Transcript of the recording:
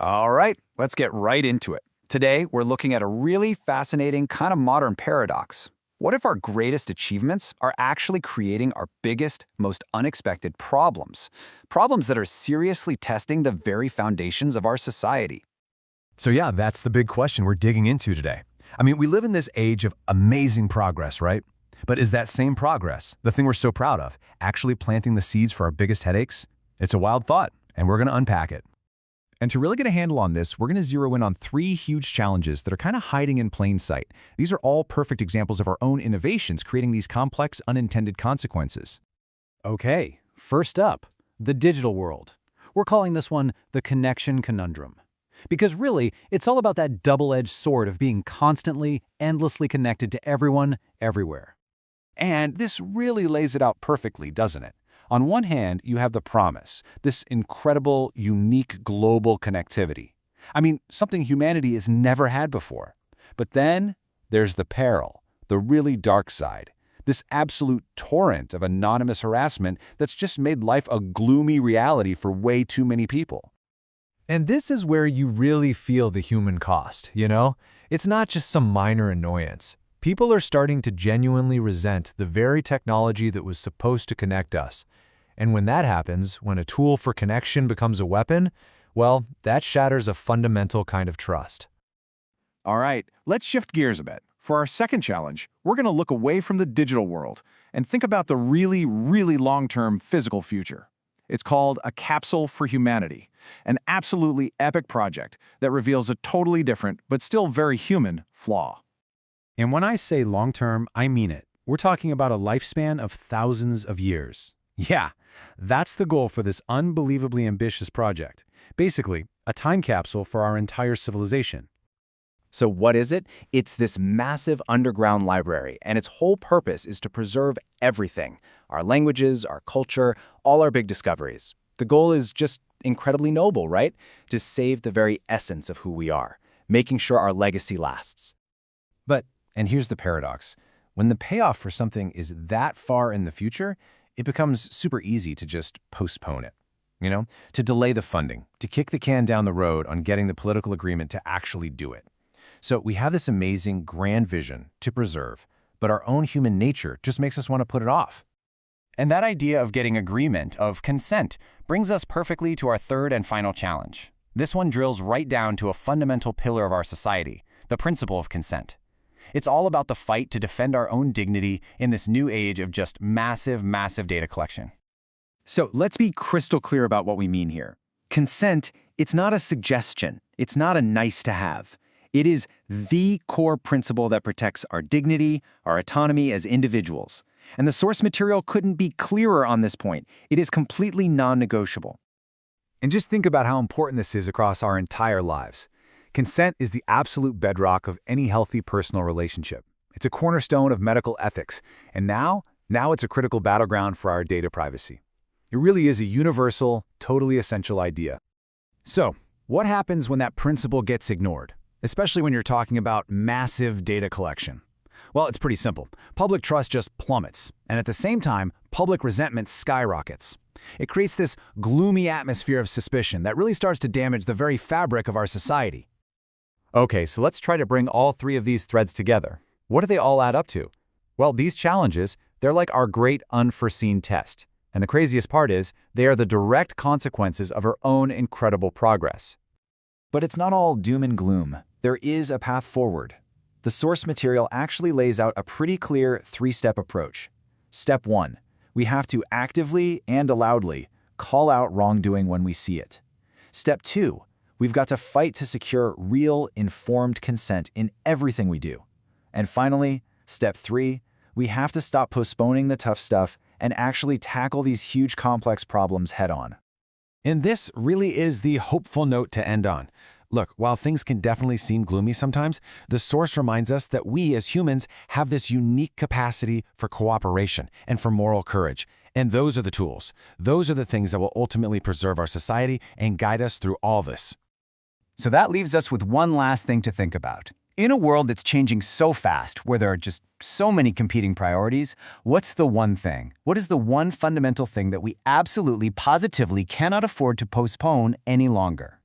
All right, let's get right into it. Today, we're looking at a really fascinating, kind of modern paradox. What if our greatest achievements are actually creating our biggest, most unexpected problems? Problems that are seriously testing the very foundations of our society. So yeah, that's the big question we're digging into today. I mean, we live in this age of amazing progress, right? But is that same progress, the thing we're so proud of, actually planting the seeds for our biggest headaches? It's a wild thought, and we're going to unpack it. And to really get a handle on this, we're going to zero in on three huge challenges that are kind of hiding in plain sight. These are all perfect examples of our own innovations creating these complex, unintended consequences. Okay, first up, the digital world. We're calling this one the connection conundrum. Because really, it's all about that double-edged sword of being constantly, endlessly connected to everyone, everywhere. And this really lays it out perfectly, doesn't it? On one hand, you have the promise, this incredible, unique global connectivity. I mean, something humanity has never had before. But then there's the peril, the really dark side, this absolute torrent of anonymous harassment that's just made life a gloomy reality for way too many people. And this is where you really feel the human cost, you know? It's not just some minor annoyance. People are starting to genuinely resent the very technology that was supposed to connect us. And when that happens, when a tool for connection becomes a weapon, well, that shatters a fundamental kind of trust. All right, let's shift gears a bit. For our second challenge, we're going to look away from the digital world and think about the really, really long-term physical future. It's called A Capsule for Humanity, an absolutely epic project that reveals a totally different, but still very human, flaw. And when I say long-term, I mean it. We're talking about a lifespan of thousands of years. Yeah, that's the goal for this unbelievably ambitious project. Basically, a time capsule for our entire civilization. So what is it? It's this massive underground library, and its whole purpose is to preserve everything. Our languages, our culture, all our big discoveries. The goal is just incredibly noble, right? To save the very essence of who we are, making sure our legacy lasts. But, and here's the paradox, when the payoff for something is that far in the future, it becomes super easy to just postpone it, to delay the funding, to kick the can down the road on getting the political agreement to actually do it. So we have this amazing, grand vision to preserve, but our own human nature just makes us want to put it off. And that idea of getting agreement, of consent, brings us perfectly to our third and final challenge. This one drills right down to a fundamental pillar of our society, the principle of consent. It's all about the fight to defend our own dignity in this new age of just massive, massive data collection. So let's be crystal clear about what we mean here. Consent, it's not a suggestion. It's not a nice to have. It is the core principle that protects our dignity, our autonomy as individuals. And the source material couldn't be clearer on this point. It is completely non-negotiable. And just think about how important this is across our entire lives. Consent is the absolute bedrock of any healthy personal relationship. It's a cornerstone of medical ethics, and now it's a critical battleground for our data privacy. It really is a universal, totally essential idea. So, what happens when that principle gets ignored, especially when you're talking about massive data collection? Well, it's pretty simple. Public trust just plummets, and at the same time, public resentment skyrockets. It creates this gloomy atmosphere of suspicion that really starts to damage the very fabric of our society. Okay, so let's try to bring all three of these threads together. What do they all add up to? Well, these challenges, they're like our great unforeseen test. And the craziest part is, they are the direct consequences of our own incredible progress. But it's not all doom and gloom. There is a path forward. The source material actually lays out a pretty clear three-step approach. Step 1, we have to actively and loudly call out wrongdoing when we see it. Step 2, we've got to fight to secure real, informed consent in everything we do. And finally, step 3, we have to stop postponing the tough stuff and actually tackle these huge complex problems head-on. And this really is the hopeful note to end on. Look, while things can definitely seem gloomy sometimes, the source reminds us that we as humans have this unique capacity for cooperation and for moral courage. And those are the tools. Those are the things that will ultimately preserve our society and guide us through all this. So that leaves us with one last thing to think about. In a world that's changing so fast, where there are just so many competing priorities, what's the one thing? What is the one fundamental thing that we absolutely, positively cannot afford to postpone any longer?